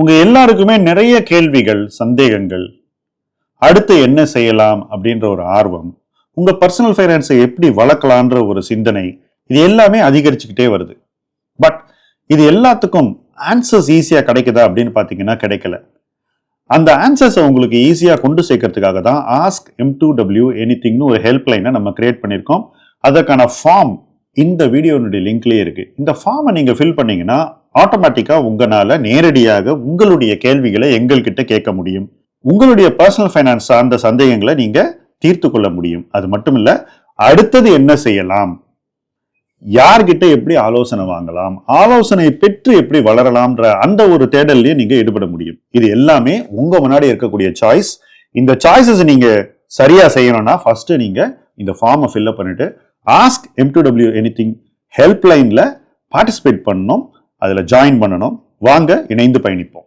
உங்க எல்லாருக்குமே நிறைய கேள்விகள், சந்தேகங்கள், அடுத்து என்ன செய்யலாம் அப்படின்ற ஒரு ஆர்வம், உங்க பர்சனல் ஃபைனான்ஸை எப்படி வளர்க்கலான்ற ஒரு சிந்தனை, இது எல்லாமே அதிகரிச்சுக்கிட்டே வருது. பட் இது எல்லாத்துக்கும் ஆன்சர்ஸ் ஈஸியா கிடைக்குதா அப்படின்னு பாத்தீங்கன்னா கிடைக்கல. அந்த ஆன்சர்ஸை உங்களுக்கு ஈஸியா கொண்டு சேர்க்கறதுக்காக தான் ஆஸ்க் M2W எனிதிங்னு ஒரு ஹெல்ப்லைனை நம்ம கிரியேட் பண்ணியிருக்கோம். அதற்கான ஃபார்ம் இந்த வீடியோனுடைய லிங்க்லயே இருக்கு. இந்த ஃபார்மை நீங்க ஃபில் பண்ணீங்கன்னா ஆட்டோமேட்டிக்கா உங்களால நேரடியாக உங்களுடைய கேள்விகளை எங்கள்கிட்ட கேட்க முடியும். உங்களுடைய பர்சனல் ஃபைனான்ஸ் சார்ந்த சந்தேகங்களை நீங்க தீர்த்து கொள்ள முடியும். அது மட்டும் இல்ல, அடுத்தது என்ன செய்யலாம், யார்கிட்ட எப்படி ஆலோசனை வாங்கலாம், ஆலோசனை பெற்று எப்படி வளரலாம்ன்ற அந்த ஒரு தேடல்லையே நீங்க ஈடுபட முடியும். இது எல்லாமே உங்க முன்னாடி இருக்கக்கூடிய சாய்ஸ். இந்த சாய்ஸஸ் நீங்க சரியா செய்யணும்னா ஃபர்ஸ்ட் நீங்க இந்த ஃபார்மை ஃபில் பண்ணிட்டு ஆஸ்க் M2W எனிதிங் ஹெல்ப்லைன்ல பார்ட்டிசிபேட் பண்ணணும், அதுல ஜாயின் பண்ணணும். வாங்க இணைந்து பயணிப்போம்.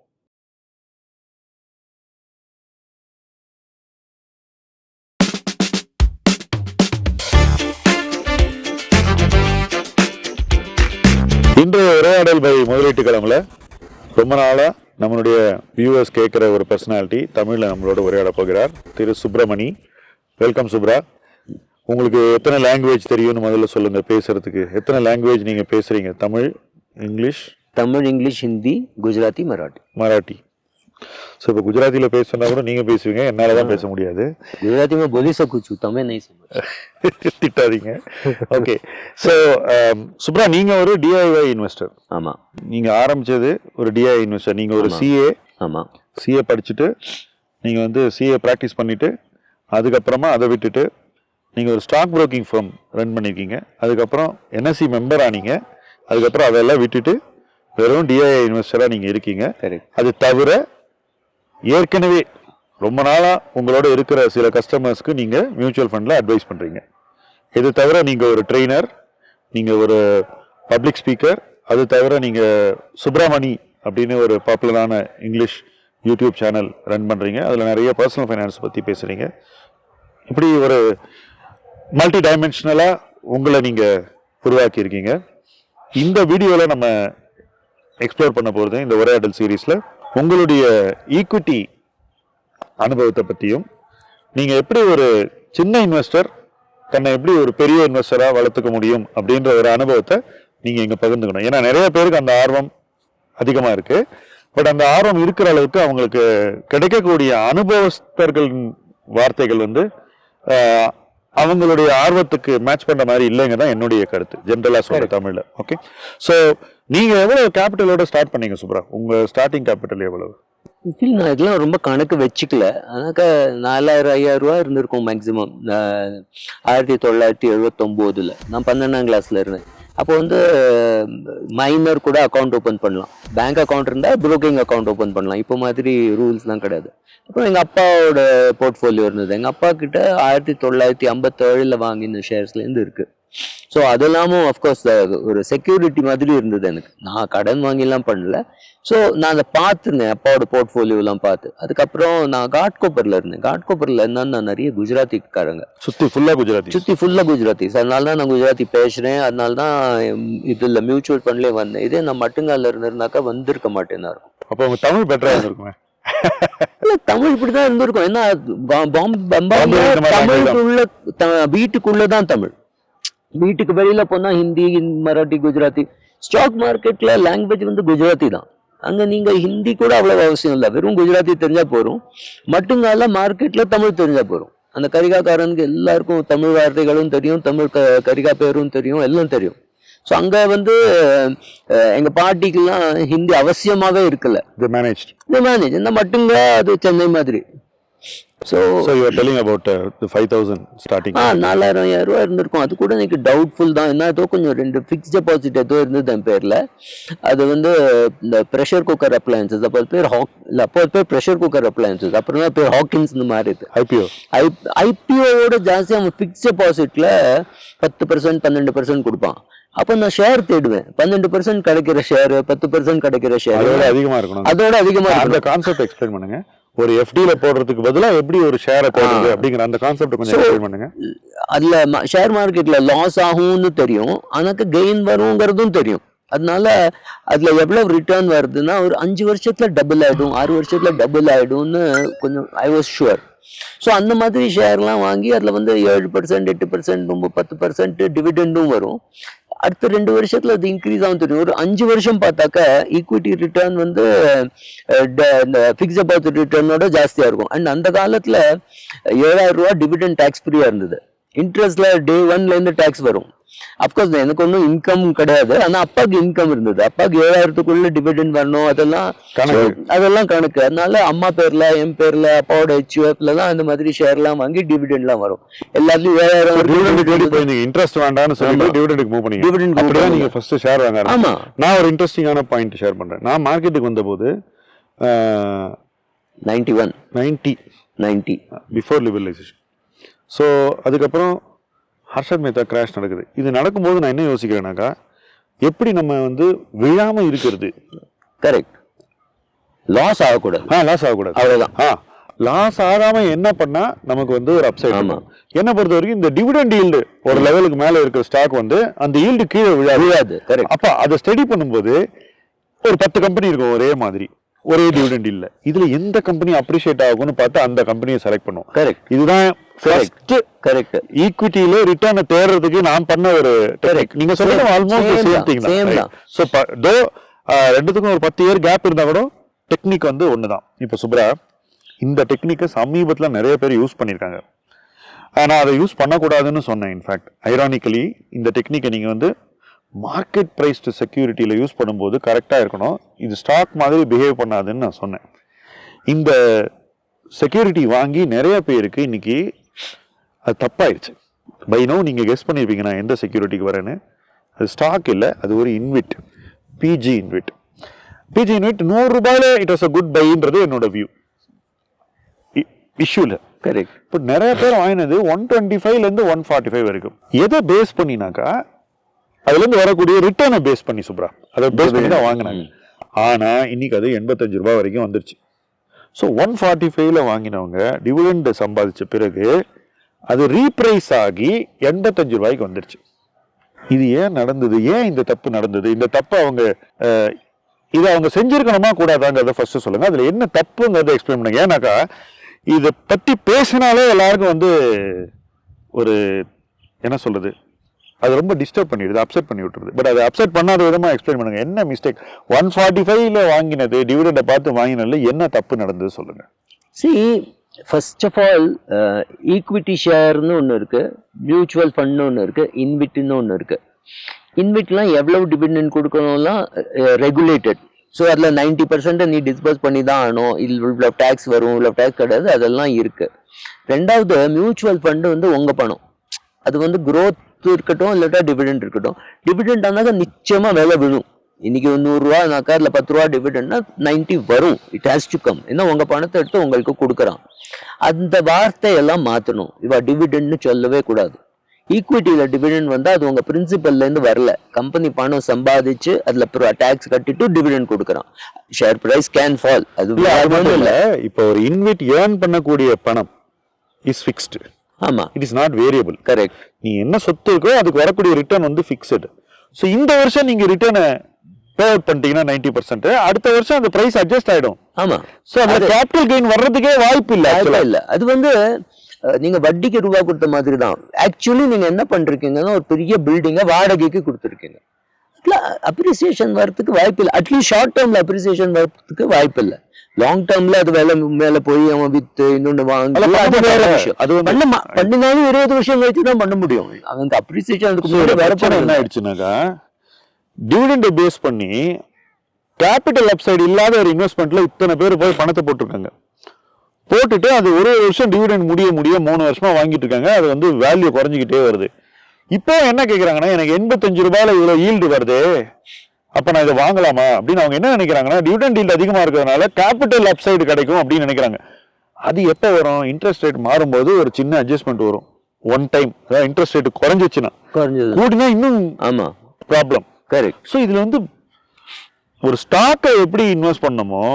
இன்றைய உரையாடல் பை முதலீட்டு களம்ல ரொம்ப நாளா நம்மளுடைய வியூவர்ஸ் கேட்கிற ஒரு பர்சனாலிட்டி தமிழ்ல நம்மளோட உரையாட போகிறார், திரு சுப்பிரமணி. வெல்கம் சுப்ரா. உங்களுக்கு எத்தனை லாங்குவேஜ் தெரியும்னு முதல்ல சொல்லுங்க. பேசுறதுக்கு எத்தனை லாங்குவேஜ் நீங்க பேசுறீங்க? தமிழ், இங்கிலீஷ், ஹிந்தி, குஜராத்தி, மராட்டி. ஸோ இப்போ குஜராத்தியில் பேசுனா கூட நீங்கள் பேசுவீங்க, என்னால் தான் பேச முடியாது. गुजराती में बोली सकूँ छू, तमें नहीं समझ. திட்டாதீங்க. ஓகே. ஸோ சுப்ரா, நீங்கள் ஒரு டிஐஒய் இன்வெஸ்டர். ஆமாம். நீங்கள் ஆரம்பித்தது ஒரு டிஐ இன்வெஸ்டர். நீங்கள் ஒரு சிஏ. ஆமாம். சிஏ படிச்சுட்டு நீங்கள் வந்து சிஏ ப்ராக்டிஸ் பண்ணிவிட்டு அதுக்கப்புறமா அதை விட்டுட்டு நீங்கள் ஒரு ஸ்டாக் புரோக்கிங் ஃபார்ம் ரன் பண்ணியிருக்கீங்க. அதுக்கப்புறம் என்எஸ்சி மெம்பர் ஆனீங்க. அதுக்கப்புறம் அதெல்லாம் விட்டுட்டு வெறும் டிஐ இன்வெஸ்டராக நீங்கள் இருக்கீங்க. அது தவிர ஏற்கனவே ரொம்ப நாளாக உங்களோட இருக்கிற சில கஸ்டமர்ஸ்க்கு நீங்கள் மியூச்சுவல் ஃபண்டில் அட்வைஸ் பண்ணுறீங்க. இது தவிர நீங்கள் ஒரு ட்ரெயினர், நீங்கள் ஒரு பப்ளிக் ஸ்பீக்கர், அது தவிர நீங்கள் சுப்பிரமணி அப்படின்னு ஒரு பாப்புலரான இங்கிலீஷ் யூடியூப் சேனல் ரன் பண்ணுறீங்க. அதில் நிறைய பர்சனல் ஃபைனான்ஸ் பற்றி பேசுகிறீங்க. இப்படி ஒரு மல்டி டைமென்ஷனலாக உங்களை நீங்கள் உருவாக்கியிருக்கீங்க. இந்த வீடியோவில் நம்ம எக்ஸ்ப்ளோர் பண்ண போகிறது, இந்த உரையாடல் சீரீஸில் உங்களுடைய ஈக்விட்டி அனுபவத்தை பற்றியும், நீங்கள் எப்படி ஒரு சின்ன இன்வெஸ்டர் தன்னை எப்படி ஒரு பெரிய இன்வெஸ்டராக வளர்த்துக்க முடியும் அப்படின்ற ஒரு அனுபவத்தை நீங்கள் இங்கே பகிர்ந்துக்கணும். ஏன்னா நிறைய பேருக்கு அந்த ஆர்வம் அதிகமாக இருக்குது. பட் அந்த ஆர்வம் இருக்கிற அளவுக்கு அவங்களுக்கு கிடைக்கக்கூடிய அனுபவஸ்தர்களின் வார்த்தைகள் வந்து அவங்களுடைய ஆர்வத்துக்கு மேட்ச் பண்ற மாதிரி இல்லைங்க தான் என்னுடைய கருத்து, ஜென்ரலா சொல்ற தமிழ்ல. ஓகே. ஸோ நீங்க எவ்வளவு கேபிட்டலோட ஸ்டார்ட் பண்ணீங்க சுப்ரா? உங்க ஸ்டார்டிங் கேபிட்டல் எவ்வளவு? நான் இதெல்லாம் ரொம்ப கணக்கு வச்சுக்கல. அதனாக்க 4000-5000 ரூபா இருந்திருக்கும் மேக்சிமம். 1979 நான் 12ஆம் கிளாஸ்ல இருந்தேன். அப்போ வந்து மைனர் கூட அக்கௌண்ட் ஓப்பன் பண்ணலாம். பேங்க் அக்கௌண்ட் இருந்தால் புரோக்கிங் அக்கௌண்ட் ஓப்பன் பண்ணலாம். இப்போ மாதிரி ரூல்ஸ்லாம் கிடையாது. அப்புறம் எங்கள் அப்பாவோட போர்ட்ஃபோலியோ இருந்தது. எங்கள் அப்பா கிட்ட 1957 வாங்கின ஷேர்ஸ்லேருந்து இருக்குது. ஸோ அது இல்லாமல் அஃப்கோர்ஸ் ஒரு செக்யூரிட்டி மாதிரி இருந்தது எனக்கு. நான் கடன் வாங்கிலாம் பண்ணல. ஸோ நான் அதை பார்த்துருந்தேன், அப்பாவோட போர்ட்ஃபோலியோலாம் பார்த்து. அதுக்கப்புறம் நான் காட்கோப்பரில் இருந்தேன். காட்கோப்பரில் என்னன்னா நிறைய குஜராத்திக்காரங்க, சுற்றி ஃபுல்லாக குஜராத்திஸ். அதனால தான் நான் குஜராத்தி பேசுகிறேன். அதனால தான் இதில் மியூச்சுவல் ஃபண்ட்லேயே வந்தேன். இதே நான் மட்டுங்காலில் இருந்திருந்தாக்கா வந்திருக்க மாட்டேன்னா இருக்கும். அப்போ உங்க தமிழ் பெட்டராக இருந்திருக்குமே. இல்ல, தமிழ் இப்படிதான் இருந்திருக்கும். ஏன்னா தமிழுக்குள்ள வீட்டுக்குள்ளதான் தமிழ். வீட்டுக்கு வெளியில போனா ஹிந்தி, மராட்டி, குஜராத்தி. ஸ்டாக் மார்க்கெட்ல லாங்குவேஜ் வந்து குஜராத்தி தான். அங்க நீங்க ஹிந்தி கூட அவ்வளவு அவசியம் இல்லை, வெறும் குஜராத்தி தெரிஞ்சா போறோம். மட்டுங்கால மார்க்கெட்ல தமிழ் தெரிஞ்சா போறோம். அந்த கரிகாக்காரனுக்கு எல்லாருக்கும் தமிழ் வார்த்தைகளும் தெரியும், தமிழ் கரிகா பேரும் தெரியும், எல்லாம் தெரியும். ஸோ அங்கே வந்து எங்கள் பாட்டிக்கெல்லாம் ஹிந்தி அவசியமாகவே இருக்குல்ல. மேனேஜ் இந்த மட்டுங்க அது சென்னை மாதிரி. So you are telling about 5000 starting. 4000-5000 ரூபா இருந்திருக்கும். அது கூட எனக்கு டவுட்ஃபுல் தான். என்ன ஏதோ கொஞ்சம் 2 ஃபிக்ஸ்ட் டெபாசிட் ஏதோ இருந்தது என் பேரில். அது வந்து இந்த ப்ரெஷர் குக்கர் அப்ளையன்சஸ். அப்போ பேர் அப்போ பேர் ப்ரெஷர் குக்கர் அப்ளையன்சஸ். அப்புறம் தான் பேர் ஹாக்கின்ஸ் இந்த மாதிரி இது. ஐபிஓவோட ஜாஸ்தி அவன் ஃபிக்ஸ்ட் டெபாசிட்டில் 10%, 12% கொடுப்பான். அப்போ நான் ஷேர் தேடுவேன். 12% கிடைக்கிற ஷேர், 10% கிடைக்கிற ஷேர் அதோட அதிகமா இருக்கணும். அதோட அதிகமா அந்த கான்செப்ட் எக்ஸ்பிளைன் பண்ணுங்க. ஒரு எஃப்டில போடுறதுக்கு பதிலா எப்படி ஒரு ஷேரை போடுறது அப்படிங்கிற அந்த கான்செப்ட் கொஞ்சம் எக்ஸ்பிளைன் பண்ணுங்க. அதுல ஷேர் மார்க்கெட்ல லாஸ் ஆகும்னு தெரியும், ஆனாக்க கெயின் வருங்கிறதும் தெரியும். அதனால அதுல எவ்வளவு ரிட்டர்ன் வருதுன்னா ஒரு 5 வருஷத்துல டபுள் ஆயிடும், 6 வருஷத்துல டபுள் ஆயிடும்னு கொஞ்சம் ஐ வாஸ் ஷுவர். ஸோ அந்த மாதிரி ஷேர்லாம் வாங்கி அதில் வந்து 7%, 8%, 10% டிவிடெண்டும் வரும். அடுத்த 2 வருஷத்துல அது இன்க்ரீஸ் ஆகும் தெரியும். ஒரு 5 வருஷம் பார்த்தாக்க ஈக்விட்டி ரிட்டர்ன் வந்து ஃபிக்ஸ் டெபாசிட் ரிட்டர்னோட ஜாஸ்தியா இருக்கும். அண்ட் அந்த காலத்துல 7,000 ரூபாய் டிவிடெண்ட் டேக்ஸ் ஃப்ரீயா இருந்தது. இன்ட்ரெஸ்ட்ல டே 1ல இருந்து டேக்ஸ் வரும். அப்கோர்ஸ் எனக்கு ஒன்றும் இன்கம் கிடையாது, ஆனா அப்பாவுக்கு இன்கம் இருந்தது. அப்பாவுக்கு 7,000க்குள்ள டிவிடெண்ட் வரணும், அதெல்லாம் கணக்கு. அதனால அம்மா பேர்ல, என் பேர்ல, அப்பாவோட HUFல தான் அந்த மாதிரி ஷேர்லாம் வாங்கி டிவிடெண்ட்லாம் வரும். எல்லாத்துலயும் 7,000 இன்ட்ரெஸ்ட் வேண்டாம்னு சொல்லி டிவிடெண்டுக்கு மூவ் பண்ணி டிவிடெண்ட் நீங்க ஃபர்ஸ்ட் ஷேர் வாங்க. ஆமா, நான் ஒரு இன்ட்ரெஸ்டிங்கான பாயிண்ட் ஷேர் பண்றேன். நான் மார்க்கெட்டுக்கு வந்தபோது 90 பிஃபோர் லிபரலைசேஷன். ஸோ அதுக்கப்புறம் ஹர்ஷத் மேத்தா கிராஷ் நடக்குது. இது நடக்கும்போது நான் என்ன யோசிக்கிறேன்னாக்கா, எப்படி நம்ம வந்து விழாம இருக்கிறது. கரெக்ட், லாஸ் ஆகக்கூடாது. லாஸ் ஆகக்கூடாது, அவ்வளவுதான். லாஸ் ஆகாம என்ன பண்ணா நமக்கு வந்து ஒரு அப்சைட். என்ன பொறுத்த வரைக்கும் இந்த டிவிடெண்ட் ஈல்டு ஒரு லெவலுக்கு மேல இருக்கிற ஸ்டாக் வந்து அந்த ஈல்டு கீழே விழாது. அப்ப அதை ஸ்டடி பண்ணும்போது ஒரு 10 கம்பெனி இருக்கும் ஒரே மாதிரி, ஒரே டிவிடெண்ட் இல்ல. இதுல எந்த கம்பெனி அப்ரிஷியேட் ஆகும்னு பார்த்து அந்த கம்பெனியை செலக்ட் பண்ணுவோம். கரெக்ட், இதுதான் கரெக்ட். ஈக்விட்டியில ரிட்டர்ன் தேடுறதுக்கு நான் பண்ண ஒரு டெக்னிக். நீங்க சொல்றது ஆல்மோஸ்ட் சேம் திங் தான். சோ தோ ரெண்டுத்துக்கும் ஒரு 10 இயர் கேப் இருந்தா கூட டெக்னிக் வந்து ஒண்ணுதான். இப்ப சுப்ரா, இந்த டெக்னிக்கை சமீபத்துல நிறைய பேர் யூஸ் பண்ணிருக்காங்க. நான் அதை யூஸ் பண்ணக்கூடாதுன்னு சொன்னேன். இன்ஃபேக்ட் ஐரானிக்கலி இந்த டெக்னிக்கை நீங்க வந்து மார்க்கெட் பிரைஸ்டு செக்யூரிட்டியில யூஸ் பண்ணும்போது கரெக்டா இருக்கணும். இது ஸ்டாக் மாதிரி பிஹேவ் பண்ணாதுன்னு நான் சொன்னேன். இந்த செக்யூரிட்டி வாங்கி நிறைய பேருக்கு இன்னைக்கு அது தப்பாயிடுச்சு. பை நோ நீங்க கெஸ் பண்ணிருப்பீங்க நான் எந்த செக்யூரிட்டிக்கு வரேன்னு. அது ஸ்டாக் இல்லை, அது ஒரு இன்விட், பிஜி இன்விட். 100 ரூபாயில இட் வாஸ் அ குட் பைன்றது என்னோட வியூ. இஷ்யூல கரெக்ட். இப்போ நிறைய பேர் வாங்கினது 125ல இருந்து 145 வரைக்கும். எதை பேஸ் பண்ணினாக்கா அதுல இருந்து வரக்கூடிய ரிட்டர்னை பேஸ் பண்ணி சுப்ரா, அதை பேஸ் பண்ணி தான் வாங்கினாங்க. ஆனா இன்னைக்கு அது 85 ரூபாய் வரைக்கும் வந்துருச்சு. ஸோ 145ல வாங்கினவங்க டிவிடெண்ட் சம்பாதிச்ச பிறகு அது ரீப்ரைஸ் ஆகி 85 ரூபாய்க்கு வந்துருச்சு. இது ஏன் நடந்தது? ஏன் இந்த தப்பு நடந்தது? இந்த தப்பு இதை அவங்க செஞ்சிருக்கணுமா கூடாதாங்கிறத ஃபர்ஸ்ட் சொல்லுங்க. அதுல என்ன தப்புங்கிறத எக்ஸ்பிளைன் பண்ணுங்க. ஏன்னாக்கா இதை பத்தி பேசினாலே எல்லாருக்கும் வந்து ஒரு என்ன சொல்றது, அது ரொம்ப டிஸ்டர்ப் பண்ணிடுது, அப்செட் பண்ணி விட்டுருது. பட் அதை அப்செட் பண்ணாத விதமா எக்ஸ்பிளைன் பண்ணுங்க. என்ன மிஸ்டேக்? 145ல வாங்கினது டிவிடெண்டை பார்த்து வாங்கினதுல என்ன தப்பு நடந்தது சொல்லுங்க. ஃபர்ஸ்ட் ஆஃப் ஆல் ஈக்விட்டி ஷேர்னு ஒன்று இருக்கு, மியூச்சுவல் ஃபண்ட்னு ஒன்று இருக்கு, இன்விட்னு ஒன்று இருக்கு. இன்விட்லாம் எவ்வளவு டிவிடெண்ட் கொடுக்கணும்லாம் ரெகுலேட்டட். ஸோ அதில் 90% நீ டிஸ்பர்ஸ் பண்ணி தான் ஆகணும், இவ்வளோ டேக்ஸ் வரும், இவ்வளோ டேக்ஸ் கிடையாது, அதெல்லாம் இருக்கு. ரெண்டாவது, மியூச்சுவல் ஃபண்டு வந்து உங்க பணம், அது வந்து growth இருக்கட்டும் இல்லாட்டா டிவிடெண்ட் இருக்கட்டும். டிவிடெண்ட் ஆனாக்க நிச்சயமா விலை விழும். இன்னைக்கு 100 ரூபாய்னாக்கா அதுல 10 ரூபா டிவிடெண்ட்னா 90 வரும். It has to come. ஏன்னா உங்க பணத்தை எடுத்து உங்களுக்கு கொடுக்குறான். அந்த வார்த்தையெல்லாம் மாத்தணும். இவ டிவிடெண்ட்னு சொல்லவே கூடாது. ஈக்விட்டியில டிவிடெண்ட் வந்தா அது உங்க பிரின்சிபல்ல இருந்து வரல. கம்பெனி பணம் சம்பாதிச்சு அதுல டாக்ஸ் கட்டிட்டு டிவிடெண்ட் கொடுக்குறான். Share price can fall. அது இல்ல. இப்போ ஒரு இன்விட் ஏர்ன் பண்ணக்கூடிய பணம் இஸ் ஃபிக்ஸ்டு. ஆமா, it is not variable. Correct. நீ என்ன சொத்து இருக்கோ அதுக்கு வரக்கூடிய ரிட்டர்ன் வந்து ஃபிக்ஸட். ஸோ இந்த வருஷம் நீங்க ரிட்டர்னை பே அவுட் பண்ணிட்டீங்கன்னா 90%, அடுத்த வருஷம் அந்த பிரைஸ் அட்ஜஸ்ட் ஆயிடும். ஆமா. ஸோ அந்த கேபிட்டல் கெயின் வர்றதுக்கே வாய்ப்பு இல்ல. அது வந்து நீங்க வட்டிக்கு ரூபா கொடுத்த மாதிரி தான். ஆக்சுவலி நீங்க என்ன பண்றீங்கன்னா ஒரு பெரிய பில்டிங்கை வாடகைக்கு கொடுத்துருக்கீங்க. அப்ரிசியேஷன் வரதுக்கு வாய்ப்பு இல்லை. அட்லீஸ்ட் ஷார்ட் டேர்ம்ல அப்ரிசியேஷன் வரதுக்கு வாய்ப்பு இல்லை. லாங் டேர்ம்ல அது மேல போய் அவன் வித்து இன்னொன்று வாங்கி அது வேற விஷயம். அது பண்ணினாலும் 20 வருஷம் கழிச்சு தான் பண்ண முடியும். அவனுக்கு அப்ரிசியேஷன் அதுக்கு முன்னாடி வேற பணம் என்ன ஆயிடுச்சுனாக்கா, டிவிடெண்ட் பேஸ் பண்ணி கேபிட்டல் அப்சைடு இல்லாத ஒரு இன்வெஸ்ட்மெண்ட்ல இத்தனை பேர் போய் பணத்தை போட்டிருக்காங்க. போட்டுட்டு அது ஒரு வருஷம் டிவிடெண்ட் முடிய 3 வருஷமா வாங்கிட்டு இருக்காங்க. அது வந்து வேல்யூ குறைஞ்சிக்கிட்டே வருது. இப்போ என்ன கேட்குறாங்கன்னா, எனக்கு 85 ரூபாயில இவ்வளோ ஈல்டு வருது, அப்ப நான் இதை வாங்கலாமா அப்படின்னு அவங்க என்ன நினைக்கிறாங்கன்னா, டிவிடெண்ட் ஈல்டு அதிகமா இருக்கிறதுனால கேபிட்டல் அப்சைடு கிடைக்கும் அப்படின்னு நினைக்கிறாங்க. அது எப்போ வரும்? இன்ட்ரெஸ்ட் ரேட் மாறும்போது ஒரு சின்ன அட்ஜஸ்ட்மெண்ட் வரும். ஒன் டைம் அதாவது இன்ட்ரெஸ்ட் ரேட் குறைஞ்சிச்சுன்னா, கூட்டினா இன்னும் ஆமா ப்ராப்ளம். கரெக்ட். ஸோ இதுல வந்து ஒரு ஸ்டாக்கை எப்படி இன்வெஸ்ட் பண்ணணுமோ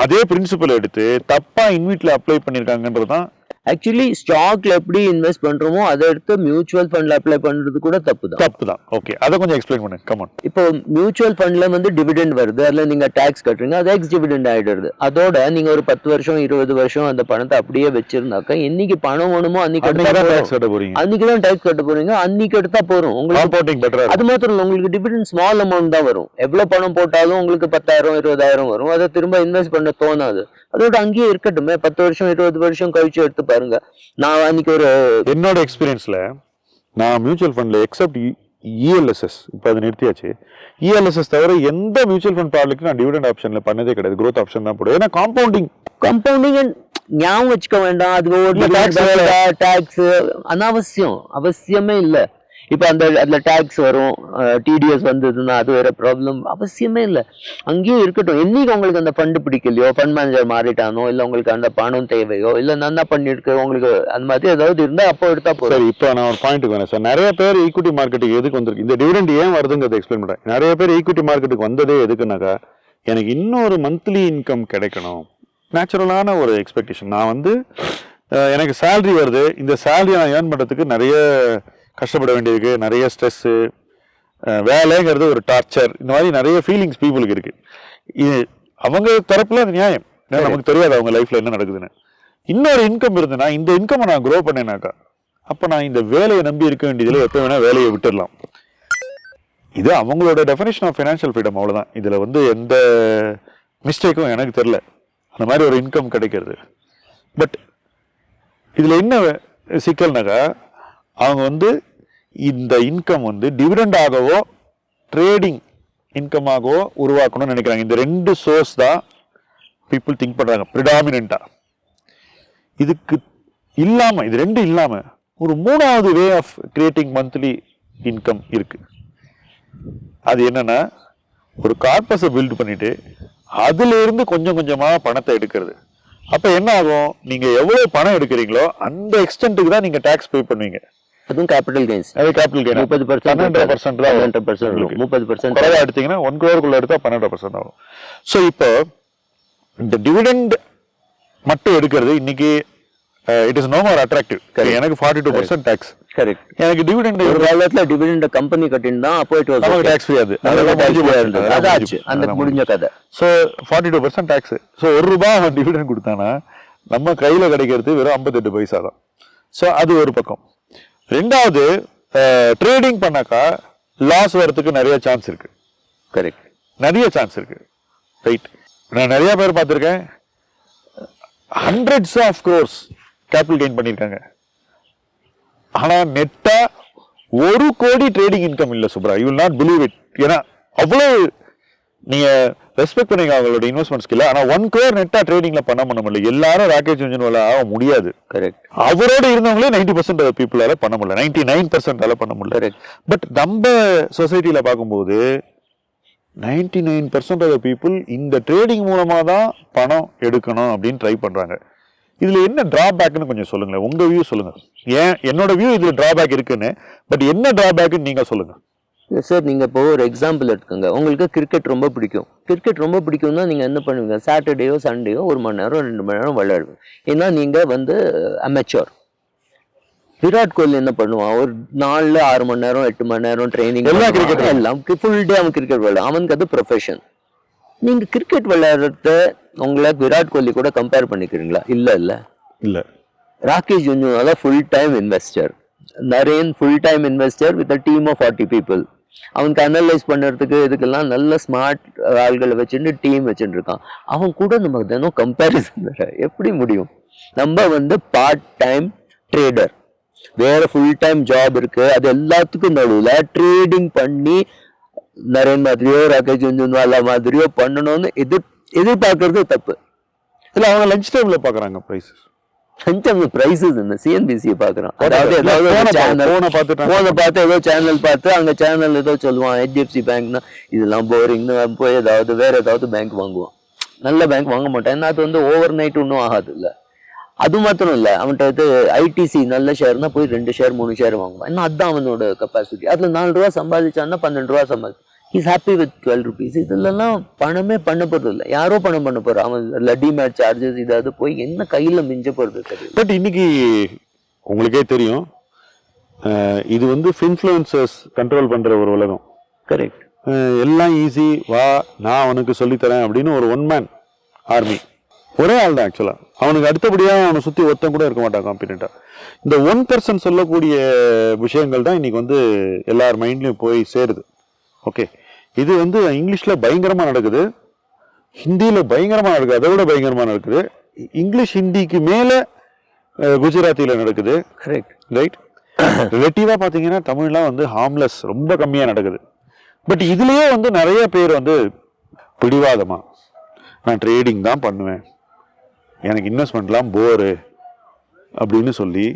அதே பிரின்சிபல் எடுத்து தப்பா இன்வெட்ல அப்ளை பண்ணிருக்காங்கன்றதுதான். ஆக்சுவலி ஸ்டாக்ல எப்படி இன்வெஸ்ட் பண்றோமோ அதை எடுத்து மியூச்சுவல் ஃபண்ட்ல அப்ளை பண்றது கூட தப்பு தான். ஓகே, அதை கொஞ்சம் எக்ஸ்பிளைன் பண்ணுங்க. கமான். இப்போ மியூச்சுவல் ஃபண்ட்ல வந்து டிவிடெண்ட் வருது, அதுல நீங்க டாக்ஸ் கட்டுறீங்க, அது எக்ஸ் டிவிடெண்ட் ஆயிடுது. அதோட நீங்க ஒரு 10 வருஷம் 20 வருஷம் அந்த பணத்தை அப்படியே வச்சிருந்தாக்க என்னைக்கு பணம் வேணுமோ அன்னைக்கு டாக்ஸ் கட்ட போறீங்க, அன்னைக்குதான் டாக்ஸ் கட்ட போறீங்க, அன்னைக்கு எடுத்தா போறோம் உங்களுக்கு. அது மாத்திரம் இல்லை, உங்களுக்கு டிவிடெண்ட் ஸ்மால் அமௌண்ட் தான் வரும். எவ்வளவு பணம் போட்டாலும் உங்களுக்கு 10,000 20,000 வரும். அதை திரும்ப இன்வெஸ்ட் பண்ண தோணாது. அதோட அங்கேயே இருக்கட்டுமே, 10 வருஷம் 20 வருஷம் கழிச்சு எடுத்து பாருங்க. நான் அன்னைக்கு ஒரு என்னோட எக்ஸ்பீரியன்ஸ்ல நான் மியூச்சுவல் ஃபண்ட்ல எக்ஸப்ட் இஎல்எஸ்எஸ் இப்போ அதை நிறுத்தியாச்சு. இஎல்எஸ்எஸ் தவிர எந்த மியூச்சுவல் ஃபண்ட் ப்ராடக்ட் நான் டிவிடெண்ட் ஆப்ஷன்ல பண்ணதே கிடையாது. growth ஆப்ஷன் தான் போடுவேன். ஏன்னா காம்பவுண்டிங் ஞாபகம் வச்சுக்க வேண்டாம். அது டாக்ஸ் அவசியமே இல்லை. இப்ப அதுல டாக்ஸ் வரும், டிடிஎஸ் வந்ததுன்னா அது வேற ப்ராப்ளம். அவசியமே இல்லை, அங்கேயும் இருக்கட்டும். என்னைக்கு உங்களுக்கு அந்த ஃபண்ட் பிடிக்கலையோ, ஃபண்ட் மேனேஜர் மாறிட்டானோ, இல்ல உங்களுக்கு அந்த பணம் தேவையோ, இல்ல நான் என்ன பண்ணிருக்கு உங்களுக்கு அந்த மாதிரி ஏதாவது இருந்தா அப்போ எடுத்தா போதும். சரி, இப்போ நான் ஒரு பாயிண்ட்டுக்கு வரேன் சார். நிறைய பேர் ஈக்விட்டி மார்க்கெட்டுக்கு எதுக்கு வந்திருக்கு, இந்த டிவிடெண்ட் ஏன் வருதுங்கிறத எக்ஸ்பிளைன் பண்றேன். நிறைய பேர் ஈக்விட்டி மார்க்கெட்டுக்கு வந்ததே எதுக்குனாக்கா, எனக்கு இன்னொரு மந்த்லி இன்கம் கிடைக்கணும், நேச்சுரலான ஒரு எக்ஸ்பெக்டேஷன். நான் வந்து எனக்கு சேலரி வருது, இந்த சேலரியை நான் ஏர்ன் பண்றதுக்கு நிறைய கஷ்டப்பட வேண்டியிருக்கு, நிறைய ஸ்ட்ரெஸ்ஸு, வேலைங்கிறது ஒரு டார்ச்சர், இந்த மாதிரி நிறைய ஃபீலிங்ஸ் பீப்புளுக்கு இருக்கு. இது அவங்க தரப்புல அது நியாயம். ஏன்னா நமக்கு தெரியாது அவங்க லைஃப்ல என்ன நடக்குதுன்னு. இன்னொரு இன்கம் இருந்ததுன்னா, இந்த இன்கம் நான் க்ரோ பண்ணேனாக்கா, அப்போ நான் இந்த வேலையை நம்பி இருக்க வேண்டியதில் எப்போ வேணா வேலையை விட்டுடலாம். இது அவங்களோட டெஃபினேஷன் ஆஃப் ஃபினான்ஷியல் ஃப்ரீடம், அவ்வளோதான். இதில் வந்து எந்த மிஸ்டேக்கும் எனக்கு தெரில, அந்த மாதிரி ஒரு இன்கம் கிடைக்கிறது. பட் இதில் என்ன சிக்கல்னாக்கா, அவங்க வந்து இந்த இன்கம் வந்து டிவிடெண்டாகவோ ட்ரேடிங் இன்கமாகவோ உருவாக்கணும்னு நினைக்கிறாங்க. இந்த ரெண்டு சோர்ஸ் தான் பீப்புள் திங்க் பண்றாங்க ப்ரிடாமினண்டா. இதுக்கு இல்லாம, இது ரெண்டு இல்லாம ஒரு மூணாவது way of creating monthly income இருக்கு. அது என்னன்னா, ஒரு கார்பஸை பில்ட் பண்ணிட்டு அதுல இருந்து கொஞ்சம் கொஞ்சமா பணத்தை எடுக்கிறது. அப்ப என்ன ஆகும், நீங்க எவ்வளவு பணம் எடுக்கிறீங்களோ அந்த எக்ஸ்டென்ட்டுக்கு தான் நீங்க டாக்ஸ் பே பண்ணுவீங்க. அதுவும் கேபிட்டல் கெயின்ஸ். அது கேபிட்டல் கெயின் 30% தான் 30% குறைவா எடுத்தீங்கன்னா 1 crore எடுத்தா 12% ஆகும். ஸோ இப்போ இந்த டிவிடெண்ட் மட்டும் எடுக்கிறது இன்னைக்கு it is no more attractive. எனக்கு 42% டாக்ஸ். கரெக்ட். எனக்கு டிவிடெண்ட் ஒரு காலத்துல டிவிடெண்ட் கம்பெனி கட்டினா அப்போ இட் வாஸ் டாக்ஸ் ஃப்ரீ. அதாச்சு அந்த முடிஞ்ச கதை. So 42% tax. ஸோ ₹1 அவன் டிவிடெண்ட் கொடுத்தானா நம்ம கையில கிடைக்கிறது வெறும் 58 பைசா தான். ஸோ அது ஒரு பக்கம். ரெண்டாவது, ட்ரேடிங் பண்ணாக்கா லாஸ் வரதுக்கு நிறைய சான்ஸ் இருக்கு. கரெக்ட், நிறைய சான்ஸ் இருக்கு. ரைட். நான் நிறைய பேர் பார்த்துருக்கேன், hundreds of crores capital gain பண்ணியிருக்காங்க. ஆனா நெட்டா 1 கோடி ட்ரேடிங் இன்கம் இல்லை சுப்ரா. You will not believe it. ஏன்னா அவ்வளவு நீங்க ரெஸ்பெக்ட் பண்ணீங்க அவங்களோட இன்வெஸ்ட்மெண்ட் ஸ்கில்ல. ஆனா 1 crore நெட்டா ட்ரேடிங்ல பண்ண முடியல. எல்லாரும் ராக்கெட் இன்ஜின் ஆக முடியாது. கரெக்ட். அவரோட இருந்தவங்களே 90% ஆஃப் பீப்புளால பண்ண முடியல, 99% பண்ண முடியல. பட் நம்ம சொசைட்டில பார்க்கும்போது 99% ஆஃப் பீப்புள் இந்த ட்ரேடிங் மூலமா தான் பணம் எடுக்கணும் அப்படின்னு ட்ரை பண்றாங்க. இதுல என்ன டிராபேக்னு கொஞ்சம் சொல்லுங்களேன், உங்க வியூ சொல்லுங்க. ஏன் என்னோட வியூ இதுல டிராபேக் இருக்குன்னு, பட் என்ன டிராபேக்னு நீங்க சொல்லுங்க. சார், நீங்க இப்போ ஒரு எக்ஸாம்பிள் எடுத்துக்கோங்க. உங்களுக்கு கிரிக்கெட் ரொம்ப பிடிக்கும். கிரிக்கெட் ரொம்ப பிடிக்கும்னா நீங்க என்ன பண்ணுவீங்க, சாட்டர்டேயோ சண்டேயோ 1 மணி நேரம் 2 மணி நேரம் விளையாடுவீங்க. ஏன்னா நீங்க வந்து அமெச்சூர். விராட் கோலி என்ன பண்ணுவான், ஒரு நாள்ல 6 மணி நேரம் 8 மணி நேரம் ட்ரைனிங், எல்லாம் ஃபுல் டே அவன் கிரிக்கெட் விளையாடும். அவனுக்கு அது ப்ரொஃபஷன். நீங்க கிரிக்கெட் விளையாடுறத உங்களை விராட் கோலி கூட கம்பேர் பண்ணிக்கிறீங்களா? இல்ல. Rakesh Jhunjhunwala full time investor, Naren full time investor with a team of 40 people. அவனுக்கு அனலைஸ் பண்ணுறதுக்கு இதுக்கெல்லாம் நல்ல ஸ்மார்ட் ஆள்களை வச்சுட்டு டீம் வச்சுட்டு இருக்கான். அவன் கூட நம்ம தினம் கம்பேரிசன் வேற எப்படி முடியும்? நம்ம வந்து பார்ட் டைம் ட்ரேடர், வேற ஃபுல் டைம் ஜாப் இருக்கு. அது எல்லாத்துக்கும் நடுவில் ட்ரேடிங் பண்ணி நரேன் மாதிரியோ ராகேஷ் ஜுன்ஜுன்வாலா மாதிரியோ பண்ணணும்னு எதிர்பார்க்கறது தப்பு. இல்ல, அவங்க லஞ்ச் டைம்ல பாக்குறாங்க பிரைசஸ். பிரைசஸ் இந்த சிஎன்பிசி பாக்குறான். அதாவது பார்த்து ஏதோ சேனல் பார்த்து அங்க சேனல் ஏதோ சொல்லுவான் HDFC பேங்க்னா இதெல்லாம் போரிங்னு போய் ஏதாவது வேற ஏதாவது பேங்க் வாங்குவான். நல்ல பேங்க் வாங்க மாட்டான். ஏன்னா அது வந்து ஓவர் நைட் ஒன்றும் ஆகாது. இல்ல அது மாத்திரம் இல்ல, அவன்கிட்ட ஐடிசி நல்ல ஷேர்னா போய் 2 ஷேர் 3 ஷேர் வாங்குவான். ஏன்னா அதுதான் அவனோட கெப்பாசிட்டி. அதுல 4 ரூபா சம்பாதிச்சான்னா 12 ரூபா சம்பாதி. Is happy with 12 rupees. இதெல்லாம் பணமே பண்ண போறது இல்லை. யாரோ பணம் பண்ண போறோம். அவன் டிமேட் சார்ஜஸ் இதாவது போய் என்ன கையில மிஞ்ச போறது தெரியல. பட் இன்னைக்கு உங்களுக்கே தெரியும், இது வந்து இன்ஃப்ளூயன்சர்ஸ் கண்ட்ரோல் பண்ற ஒரு உலகம். கரெக்ட். எல்லாம் ஈஸி, வா நான் அவனுக்கு சொல்லித்தரேன் அப்படின்னு ஒரு ஒன் மேன் ஆர்மி. ஒரே ஆள் தான் ஆக்சுவலா. அவனுக்கு அடுத்தபடியாக அவனை சுற்றி ஒருத்தன் கூட இருக்க மாட்டான் காம்பிடென்ட்டாக. இந்த 1% சொல்லக்கூடிய விஷயங்கள் தான் இன்னைக்கு வந்து எல்லார் மைண்ட்லையும் போய் சேருது. ஓகே, இது வந்து இங்கிலீஷில் பயங்கரமாக நடக்குது, ஹிந்தியில் பயங்கரமாக நடக்குது, அதை விட பயங்கரமாக நடக்குது, இங்கிலீஷ் ஹிந்திக்கு மேலே குஜராத்தியில் நடக்குது. கரெக்ட். ரைட். ரிலேட்டிவாக பார்த்தீங்கன்னா தமிழ்லாம் வந்து ஹார்ம்லெஸ் ரொம்ப கம்மியாக நடக்குது. பட் இதுலேயே வந்து நிறைய பேர் வந்து பிடிவாதமாக நான் ட்ரேடிங் தான் பண்ணுவேன், எனக்கு இன்வெஸ்ட்மெண்ட்லாம் போரு அப்படின்னு சொல்லி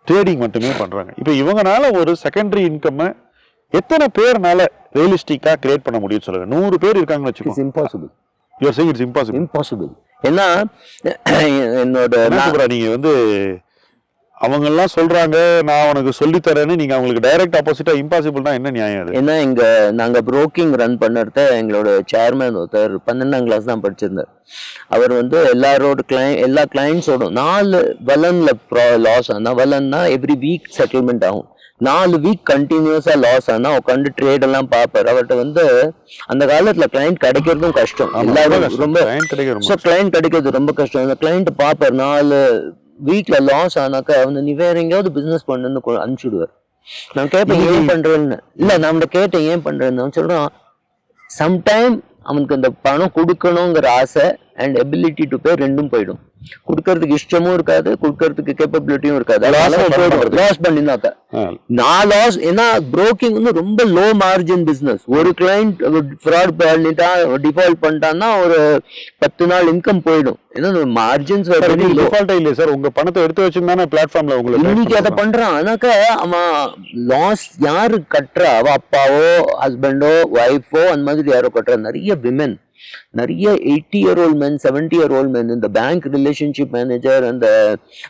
ட்ரேடிங் மட்டுமே பண்ணுறாங்க. இப்போ இவங்கனால ஒரு செகண்டரி இன்கம்மை எத்தனை பேர்னால ரியலிஸ்டிக்காக கிரியேட் பண்ண முடியும்னு சொல்லுங்க. 100 பேர் இருக்காங்கன்னு வச்சுக்கோங்க. Impossible. You are saying it's impossible. Impossible. ஏன்னா என்னோட நீங்க வந்து அவங்கெல்லாம் சொல்றாங்க நான் உனக்கு சொல்லித்தரேன்னு, நீங்க அவங்களுக்கு டைரக்ட் ஆப்போசிட்டா இம்பாசிபிள்னா என்ன நியாயம் அது? ஏன்னா நாங்க புரோக்கிங் ரன் பண்ணுறத எங்களோட சேர்மேன் ஒருத்தர் 12ஆம் கிளாஸ் தான் படிச்சிருந்தார். அவர் வந்து எல்லா கிளைண்ட்ஸோடும் 4 வலன்ல லாஸ் ஆனா, வலன்னா எவ்ரி வீக் செட்டில்மெண்ட் ஆகும். 4 வீக் கண்டினியூஸா லாஸ் ஆனா உட்காந்து ட்ரேட் எல்லாம் பார்ப்பாரு. அவர்கிட்ட வந்து அந்த காலத்துல கிளைண்ட் கிடைக்கிறதும் கஷ்டம், எல்லாரும் ரொம்ப கிளைண்ட் கிடைக்கிறது ரொம்ப கஷ்டம். அந்த கிளைண்ட் பார்ப்பாரு, 4 வீக்ல லாஸ் ஆனாக்கா அவனை நீ வேற எங்கேயாவது பிசினஸ் பண்ணுன்னு அனுப்பிச்சுடுவார். நான் கேட்பேன் ஏன் பண்றேன்னு. இல்ல நான் கேட்டேன் ஏன் பண்றேன்னு. அவன் சொல்றான் சம்டைம் அவனுக்கு அந்த பணம் கொடுக்கணுங்கிற ஆசை அண்ட் எபிலிட்டி டு பே ரெண்டும் போயிடும். கொடுக்கறதுக்கு இஷ்டமும் இருக்காது, கொடுக்கறதுக்கு கேப்பபிலிட்டியும் இருக்காது. லாஸ் பண்ணினாக்க நான் லாஸ். ஏன்னா புரோக்கிங் வந்து ரொம்ப லோ மார்ஜின் பிசினஸ். ஒரு கிளைண்ட் ஃப்ராட் பண்ணிட்டா டிஃபால்ட் பண்ணிட்டான்னா ஒரு 10 நாள் இன்கம் போயிடும். ஏன்னா மார்ஜின்ஸ் இல்லையா சார்? உங்க பணத்தை எடுத்து வச்சிருந்தானே பிளாட்ஃபார்ம்ல உங்களுக்கு இன்னைக்கு அதை பண்றான். ஆனாக்கா அவன் லாஸ் யாரு கட்டுறா? அவ அப்பாவோ ஹஸ்பண்டோ ஒய்ஃபோ அந்த மாதிரி யாரோ கட்டுறா. நிறைய விமென், நிறைய 80-year-old men, 70-year-old men இந்த பேங்க் ரிலேஷன்ஷிப் மேனேஜர், அந்த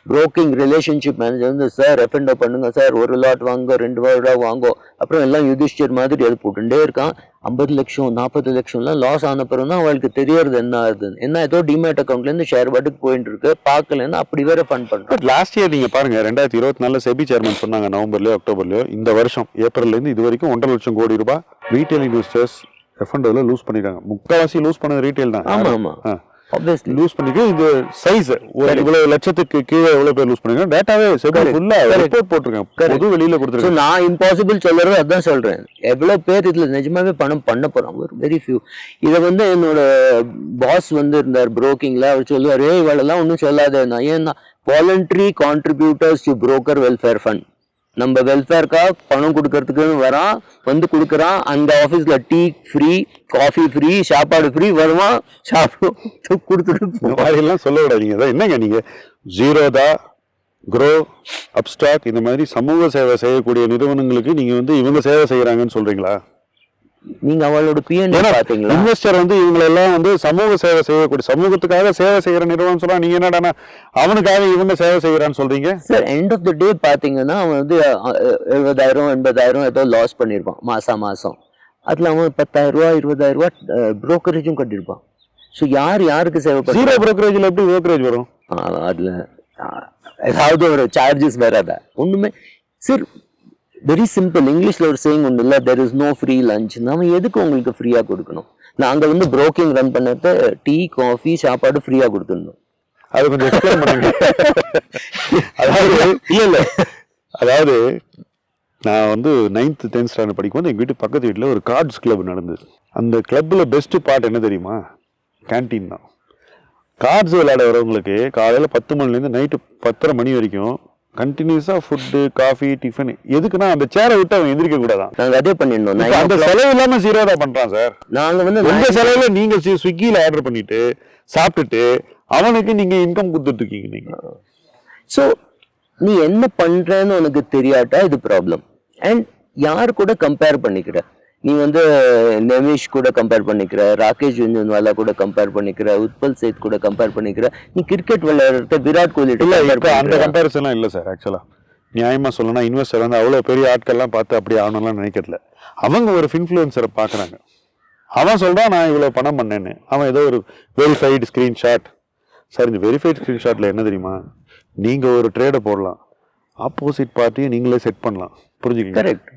புரோக்கிங் ரிலேஷன்ஷிப் மேனேஜர் வந்து சார் எஃப்என்டோ பண்ணுங்க சார், 1 லாட் வாங்கோ, 2 லாட் வாங்கோ, அப்புறம் எல்லாம் யுதிஷ்டர் மாதிரி அது போட்டுட்டே இருக்கான். 50 லட்சம் 40 லட்சம்லாம் லாஸ் ஆன பிறகு தான் அவளுக்கு தெரியறது என்ன ஆகுதுன்னு. என்ன ஏதோ டிமேட் அக்கௌண்ட்ல இருந்து ஷேர் பாட்டுக்கு போயிட்டு இருக்கு, பார்க்கலன்னா அப்படி வேற ஃபண்ட் பண்றோம். லாஸ்ட் இயர் நீங்க பாருங்க 2024 செபி சேர்மன் சொன்னாங்க நவம்பர்லயோ அக்டோபர்லயோ, இந்த வருஷம் ஏப்ரல்ல இருந்து இது வரைக்கும் 1.5 லட்சம் கோடி ரூபாய் ரீட்டைல் இன்வெஸ்டர்ஸ் எஃப்என்டோல லூஸ் பண்ணிருக்காங்க. முக்காவாசி லூஸ் பண்ணது ரீட்டைல் தான். ஆமா ஆமா obviously லூஸ் பண்ணிட்டு இந்த சைஸ் இவ்வளவு லட்சத்துக்கு கீழே எவ்வளவு பேர் லூஸ் பண்ணிருக்காங்க டேட்டாவே ஃபுல்லா ரிப்போர்ட் போட்டிருக்காங்க, பொது வெளியில கொடுத்துருக்காங்க. நான் இம்பாசிபிள் சொல்றது அதான் சொல்றேன். எவ்வளவு பேர் இதுல நிஜமாவே பணம் பண்ண போறாங்க, ஒரு வெரி ஃபியூ. இதை வந்து என்னோட பாஸ் வந்து இருந்தார் புரோக்கிங்ல, அவர் சொல்லுவாரு இவளெல்லாம் ஒன்றும் சொல்லாத. ஏன்னா voluntary contributors to broker welfare fund, நம்ம வெல்ஃபேர்க்காக பணம் கொடுக்கறதுக்கு வரான், வந்து கொடுக்குறான். அந்த ஆஃபீஸில் டீ ஃப்ரீ, காஃபி ஃப்ரீ, சாப்பாடு ஃப்ரீ, வருவான், சாப்பிடும், கொடுத்துட்டு மாதிரிலாம் சொல்ல விடாதீங்க. என்னங்க நீங்கள் ஜீரோதா, க்ரோ, அப்ஸ்டாக் இந்த மாதிரி சமூக சேவை செய்யக்கூடிய நிறுவனங்களுக்கு நீங்கள் வந்து இவங்க சேவை செய்கிறாங்கன்னு சொல்கிறீங்களா? நீங்க அவளோட பிஎன்டி பாத்தீங்களா? இன்வெஸ்டர் வந்து இவங்களெல்லாம் வந்து சமூக சேவை செய்யக்கூடிய, சமூகத்துக்காக சேவை செய்யற நிறுவனம் சொல்றா, நீங்க என்னடா அவனுக்காக இவங்க சேவை செய்யறான்னு சொல்றீங்க சார். எண்ட் ஆஃப் த டே பாத்தீங்கன்னா அவன் வந்து 70,000 80,000 ஏதோ லாஸ் பண்ணிருப்பான் மாசம். அதுல அவன் 10,000 20,000 புரோக்கரேஜும் கட்டிருப்பான். ஸோ யாருக்கு சேவை பண்ண? ஜீரோ புரோக்கரேஜ்ல எப்படி புரோக்கரேஜ் வரும்? அதுல ஏதாவது ஒரு சார்ஜஸ் வராதா? ஒண்ணுமே சார். Very simple. இங்கிலீஷ்ல ஒரு சேயிங் ஒன்று இல்லை, there is no free lunch. நாம எதுக்கு உங்களுக்கு ஃப்ரீயா கொடுக்கணும்? நாங்க வந்து புரோக்கிங் ரன் பண்ணத டீ காஃபி சாப்பாடு ஃப்ரீயா கொடுத்துருந்தோம். அது கொஞ்சம் எக்ஸ்பிளைன் பண்ணுங்க. அதாவது நான் வந்து 9th 10th ஸ்டாண்டர்ட் படிக்கும்போது எங்கள் வீட்டு பக்கத்து வீட்டில் ஒரு கார்ட்ஸ் கிளப் நடந்தது. அந்த கிளப்பில் பெஸ்ட் பார்ட் என்ன தெரியுமா? கேன்டீன் தான். கார்ட்ஸ் விளையாட வரவங்களுக்கு காலையில் 10 மணிலேருந்து நைட்டு 10:30 மணி வரைக்கும் கண்டினியூஸாக ஃபுட்டு காஃபி டிஃபன். எதுக்குன்னா அந்த சேரை விட்டு அவன் எந்திரிக்க கூடாதான். நாங்கள் அதே பண்ணிருந்தோம். அந்த செலவு இல்லாமல் ஜீரோதா பண்ணுறான் சார். நாங்கள் வந்து உங்கள் செலவில் நீங்கள் ஸ்விக்கியில் ஆர்டர் பண்ணிட்டு சாப்பிட்டுட்டு அவனுக்கு நீங்கள் இன்கம் கொடுத்துட்டு இருக்கீங்க நீங்கள். ஸோ நீ என்ன பண்ணுறன்னு உனக்கு தெரியாட்டா இது ப்ராப்ளம். அண்ட் யார் கூட கம்பேர் பண்ணிக்கிற? நீ வந்து நெமிஷ் கூட கம்பேர் பண்ணிக்கிற, ராகேஷ் ஜுன்ஜுன்வாலா கூட கம்பேர் பண்ணிக்கிற, உத்பல் சேத் கூட கம்பேர் பண்ணிக்கிற. நீ கிரிக்கெட் விளையாடுறத விராட் கோலி இல்ல, அந்த கம்பேரிசன்லாம் இல்லை சார். ஆக்சுவலா நியாயமாக சொல்லணும்னா இன்வெஸ்டர் வந்து அவ்வளோ பெரிய ஆட்கள்லாம் பார்த்து அப்படி ஆகணும்லாம் நினைக்கிறதில்ல. அவங்க ஒரு இன்ஃப்ளூயன்சரை பார்க்குறாங்க. அவன் சொல்கிறான் நான் இவ்வளோ பணம் பண்ணேன்னு. அவன் ஏதோ ஒரு வெரிஃபைடு ஸ்க்ரீன்ஷாட். சார் இந்த வெரிஃபைடு ஸ்க்ரீன்ஷாட்டில் என்ன தெரியுமா, நீங்கள் ஒரு ட்ரேடை போடலாம், ஆப்போசிட் பார்ட்டியை நீங்களே செட் பண்ணலாம். புரிஞ்சுக்கங்க. கரெக்ட்.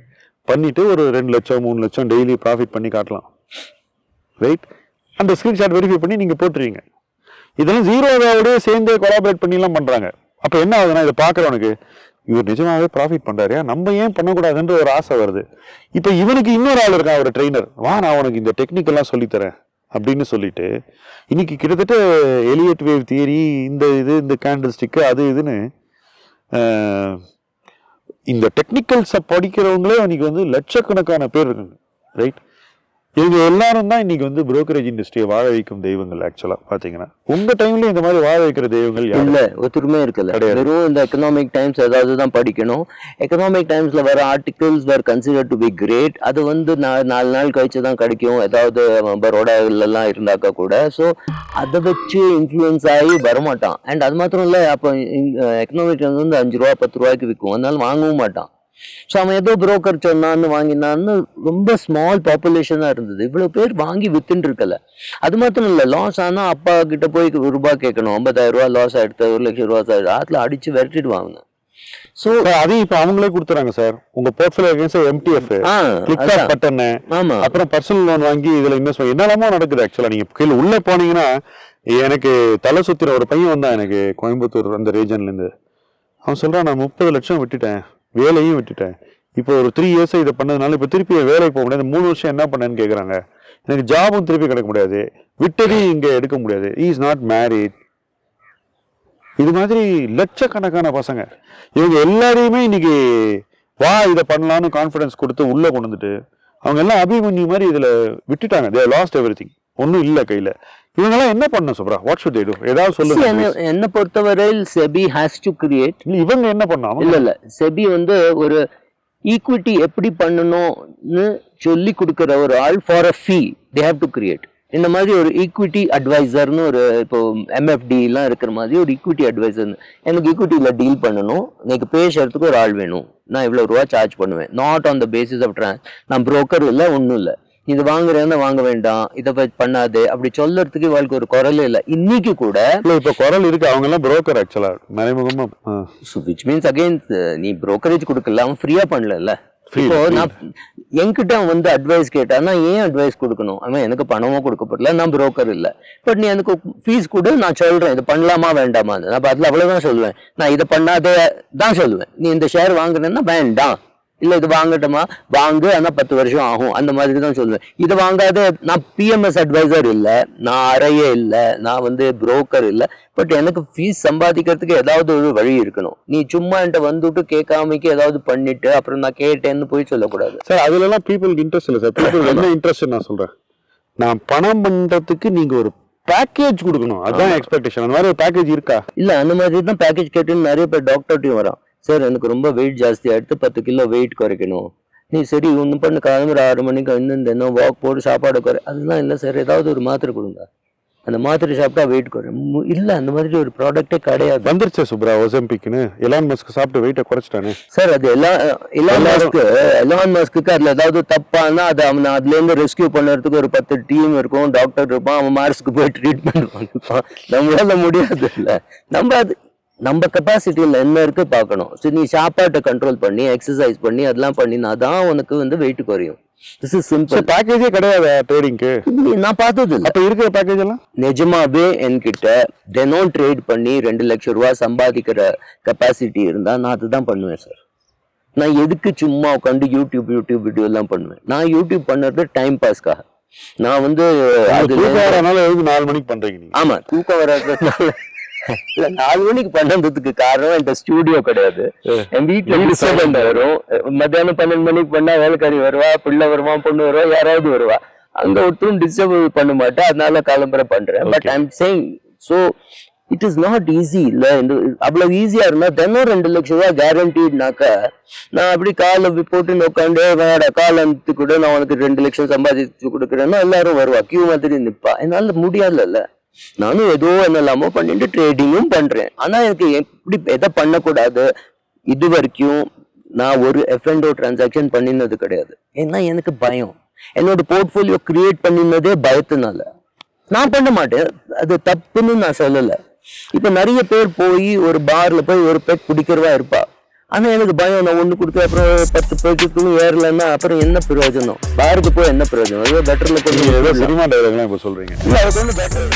பண்ணிவிட்டு ஒரு 2 லட்சம் 3 லட்சம் டெய்லி ப்ராஃபிட் பண்ணி காட்டலாம். ரைட். அந்த ஸ்க்ரீன்ஷாட் வெரிஃபை பண்ணி நீங்கள் போட்டுருவீங்க. இதெல்லாம் ஜீரோவோடய சேர்ந்து கொலாபரேட் பண்ணிலாம் பண்ணுறாங்க. அப்போ என்ன ஆகுதுன்னா, இதை பார்க்குறவனுக்கு இவர் நிஜமாவே ப்ராஃபிட் பண்ணுறாரு, நம்ம ஏன் பண்ணக்கூடாதுன்ற ஒரு ஆசை வருது. இப்போ இவனுக்கு இன்னொரு ஆள் இருக்கான், ஒரு ட்ரெயினர், வா நான் உனக்கு இந்த டெக்னிக்கெல்லாம் சொல்லித்தரேன் அப்படின்னு சொல்லிட்டு இன்னைக்கு கிட்டத்தட்ட எலியட் வேவ் தியரி, இந்த கேண்டில் ஸ்டிக்கு அது இதுன்னு இந்த டெக்னிக்கல்ஸை படிக்கிறவங்களே இன்னைக்கு வந்து லட்சக்கணக்கான பேர் இருக்காங்க. ரைட். இவங்க எல்லாரும் தான் இன்னைக்கு வந்து புரோக்கரேஜ் இண்டஸ்ட்ரியை வாழ வைக்கும் தெய்வங்கள். ஆக்சுவலா பாத்தீங்கன்னா உங்க டைம்ல இந்த மாதிரி வாழ வைக்கிற தெய்வங்கள் இல்ல, ஒத்துருமே இருக்குல்ல. வெறும் இந்த எக்கனாமிக் டைம்ஸ் ஏதாவது தான் படிக்கணும். எக்கனாமிக் டைம்ஸ்ல வர articles were consider to be great. அது வந்து 4 நாள் கழிச்சு தான் கிடைக்கும், ஏதாவது பரோடாலாம் இருந்தாக்கா கூட. ஸோ அதை வச்சு இன்ஃப்ளூயன்ஸ் ஆகி வரமாட்டான். அண்ட் அது மாத்திரம் இல்லை, அப்போ எக்கனாமிக் டைம்ஸ் வந்து 5 ரூபா 10 ரூபாய்க்கு விற்கும், அதனால வாங்கவும் மாட்டான். ஸோ அவன் ஏதோ புரோக்கர் சொன்னான்னு வாங்கினான்னு ரொம்ப ஸ்மால் பாப்புலேஷனாக இருந்தது. இவ்வளோ பேர் வாங்கி வித்துன்னு இருக்கல. அது மாத்திரம் இல்லை, லாஸ் ஆனால் அப்பா கிட்ட போய் ரூபா கேட்கணும். 50,000 ரூபா லாஸ் ஆகிடுது, 1 லட்சம் ரூபா ஆற்றுல அடிச்சு விரட்டிடுவாங்க. ஸோ அதையும் இப்போ அவங்களே கொடுத்துறாங்க சார். உங்க போர்ட்ஃபோலியோ அகைன்ஸ்ட் எம்டிஎஃப் பட்டன், அப்புறம் பர்சனல் லோன் வாங்கி இதில் இன்வெஸ்ட் பண்ணி என்னெல்லாமோ நடக்குது. ஆக்சுவலாக நீங்கள் கீழே உள்ளே போனீங்கன்னா, எனக்கு தலை சுத்திர ஒரு பையன் வந்தான் எனக்கு கோயம்புத்தூர் அந்த ரீஜன்லேருந்து. அவன் சொல்கிறான், நான் 30 லட்சம் விட்டுட்டேன், வேலையும் விட்டுட்டேன், இப்போ ஒரு 3 இயர்ஸ் இதை பண்ணதுனால இப்போ திருப்பி வேலைக்கு போக முடியாது, 3 வருஷம் என்ன பண்ணேன்னு கேட்குறாங்க. எனக்கு ஜாபும் திருப்பி கிடைக்க முடியாது, விட்டதையும் இங்கே எடுக்க முடியாது, இஸ் நாட் மேரிட். இது மாதிரி லட்சக்கணக்கான பசங்க இவங்க எல்லாரையுமே இன்னைக்கு வா இதை பண்ணலான்னு கான்ஃபிடன்ஸ் கொடுத்து உள்ளே கொண்டு வந்துட்டு அவங்க எல்லாம் அபிமன்யு மாதிரி இதில் விட்டுட்டாங்க. They lost everything. ஒன்றும் இல்லை கையில். இவங்கெல்லாம் என்ன பண்ணணும் Subra? What should they do? ஏதாவது சொல்லுங்க. என்ன பொறுத்தவரையில் செபி ஹேஸ் டு கிரியேட். இவங்க என்ன பண்ணாங்க? இல்ல செபி வந்து ஒரு ஈக்விட்டி எப்படி பண்ணணும்னு சொல்லி கொடுக்குற ஒரு ஆள் for a fee they have to create. இந்த மாதிரி ஒரு ஈக்விட்டி அட்வைசர்னு ஒரு இப்போ MFD எல்லாம் இருக்கிற மாதிரி ஒரு ஈக்விட்டி அட்வைசர். எனக்கு ஈக்விட்டியில் டீல் பண்ணணும், எனக்கு பேசுறதுக்கு ஒரு ஆள் வேணும், நான் இவ்வளோ ரூபா சார்ஜ் பண்ணுவேன். Not on the basis of நான் புரோக்கர் இல்லை, ஒன்றும் இல்லை, இது வாங்குறேன்னா வாங்க வேண்டாம், இதை பண்ணாது அப்படி சொல்றதுக்கு வாழ்க்கை ஒரு குரல் இல்லை. இன்னைக்கு கூட இப்போ குரல் இருக்கு. அவங்க எல்லாம் புரோக்கர் ஆக்சுவலா மறைமுகமா. விச் மீன்ஸ் அகைன் நீ புரோக்கரேஜ் கொடுக்கல, அவன் ஃப்ரீயா பண்ணல. இப்போ நான் என்கிட்ட வந்து அட்வைஸ் கேட்டானா ஏன் அட்வைஸ் கொடுக்கணும்? அவன் எனக்கு பணமும் கொடுக்கப்படல, நான் புரோக்கர் இல்லை. பட் நீ எனக்கு ஃபீஸ் கொடு, நான் சொல்றேன் இது பண்ணலாமா வேண்டாமா. நான் அதில் அவ்வளவுதான் சொல்லுவேன். நான் இதை பண்ணாதே தான் சொல்லுவேன். நீ இந்த ஷேர் வாங்குறேன்னா வேண்டாம், இல்லை இது வாங்கட்டுமா வாங்கு, ஆனால் 10 வருஷம் ஆகும், அந்த மாதிரி தான் சொல்லுவேன். இதை வாங்காத. நான் PMS அட்வைசர் இல்லை, நான் அறையே இல்லை, நான் வந்து புரோக்கர் இல்லை. பட் எனக்கு ஃபீஸ் சம்பாதிக்கிறதுக்கு ஏதாவது ஒரு வழி இருக்கணும். நீ சும்மா என்கிட்ட வந்துட்டு கேட்காமக்கு ஏதாவது பண்ணிட்டு அப்புறம் நான் கேட்டேன்னு போய் சொல்லக்கூடாது சார். அதுலலாம் பீப்புளுக்கு இன்ட்ரெஸ்ட் இல்லை சார். பீப்புளுக்கு என்ன இன்ட்ரெஸ்ட் நான் சொல்றேன், நான் பணம் பண்றதுக்கு நீங்க ஒரு பேக்கேஜ் கொடுக்கணும், அதுதான் எக்ஸ்பெக்டேஷன். அந்த மாதிரி ஒரு பேக்கேஜ் இருக்கா? இல்லை, அந்த மாதிரி தான் பேக்கேஜ் கேட்டுன்னு நிறைய பேர் டாக்டர்ட்டையும் வரான். சார் எனக்கு ரொம்ப வெயிட் ஜாஸ்தி ஆகிடுத்து, 10 கிலோ வெயிட் குறைக்கணும். நீ சரி ஒன்று பண்ணு, காலம்புற 6 மணிக்கு என்ன வாக் போட்டு சாப்பாடு குறை. அதெல்லாம் இல்லை சார், ஏதாவது ஒரு மாத்திரை கொடுங்க, அந்த மாத்திரை சாப்பிட்டா வெயிட் குறையும். இல்லை, அந்த மாதிரி ஒரு ப்ராடக்டே கிடையாது. வந்துருச்சு சுப்ரா ஒசம்பிக்னு. எலான் மஸ்க் சாப்பிட்டு வெயிட்டை குறைச்சிட்டானே சார். அது எலான் மஸ்க்கு அதில் ஏதாவது தப்பானா அதை அவனை அதுலேருந்து ரெஸ்கியூ பண்ணுறதுக்கு ஒரு 10 டீம் இருக்கும், டாக்டர் இருப்பான், அவன் மார்ஸ்க்கு போய் ட்ரீட்மெண்ட் பண்ணிப்பான். நம்மளால முடியாது இல்லை. நம்ம கெப்பாசிட்டியில் என்ன இருக்கு பார்க்கணும். சரி, நீ சாப்பாட்டை கண்ட்ரோல் பண்ணி எக்ஸசைஸ் பண்ணி அதெல்லாம் பண்ணினா தான் உனக்கு வந்து வெயிட் குறையும். This is simple. பேக்கேஜே கிடையாது ட்ரேடிங்க்கு. நான் பார்த்தது இல்லை. அப்போ இருக்கிற பேக்கேஜ் எல்லாம் நிஜமாவே என்கிட்ட தினம் ட்ரேட் பண்ணி 2 லட்சம் ரூபா சம்பாதிக்கிற கெப்பாசிட்டி இருந்தா நான் அதுதான் பண்ணுவேன் சார். நான் எதுக்கு சும்மா உட்காந்து யூடியூப் வீடியோ எல்லாம் பண்ணுவேன்? நான் யூடியூப் பண்ணுறது டைம் பாஸ்க்காக. நான் வந்து 4 மணிக்கு பண்றீங்க. ஆமா, தூக்கம் வர்றதுனால இல்ல, 4 மணிக்கு பண்ணதுக்கு காரணம் என்கிட்ட ஸ்டூடியோ கிடையாது. என் வீட்டுல டிஸ்டர்பன்ஸ் வரும். மத்தியானம் 12 மணிக்கு பண்ணா வேலைக்காரி வருவா, பிள்ளை வருவா, பொண்ணு வருவா, யாராவது வருவா. அங்க ஒருத்தரும் டிஸ்டர்ப் பண்ண மாட்டேன், அதனால காலம்பரை பண்றேன். But I am saying so it is not easy. இல்ல அவ்வளவு ஈஸியா இருந்தா தினம் 2 லட்சம் ரூபாய் கேரண்டீட்னாக்க நான் அப்படி காலை போட்டு உட்காந்து வேற காலத்துக்கு கூட நான் உனக்கு 2 லட்சம் சம்பாதிச்சு கொடுக்குறேன்னா எல்லாரும் வருவா, கியூ மாதிரி நிப்பா. என்னால முடியாதுல்ல. நானும் ஏதோ என்னெல்லாமோ பண்ணிட்டு ட்ரேடிங்கும் பண்றேன். ஆனா எனக்கு எப்படி எதை பண்ணக்கூடாது, இது வரைக்கும் நான் ஒரு F&O டிரான்சாக்ஷன் பண்ணினது கிடையாது. ஏன்னா எனக்கு பயம். என்னோட போர்ட்ஃபோலியோ கிரியேட் பண்ணினதே பயத்தினால. நான் பண்ண மாட்டேன், அது தப்புன்னு நான் சொல்லலை. இப்ப நிறைய பேர் போய் ஒரு பார்ல போய் ஒரு பெக் குடிக்கிறவா இருப்பா. ஆனா எனக்கு பயம், நான் ஒண்ணு கொடுத்து அப்புறம் 10 பேருக்கும் ஏறலைன்னா அப்புறம் என்ன பிரயோஜனம்? பாருக்கு போய் என்ன பிரயோஜனம்? ஏதோ பெட்டர்ல நீங்க ஏதோ சினிமா டைலாக்லாம் இப்போ சொல்றீங்க. இல்ல அது வந்து பெட்டர்.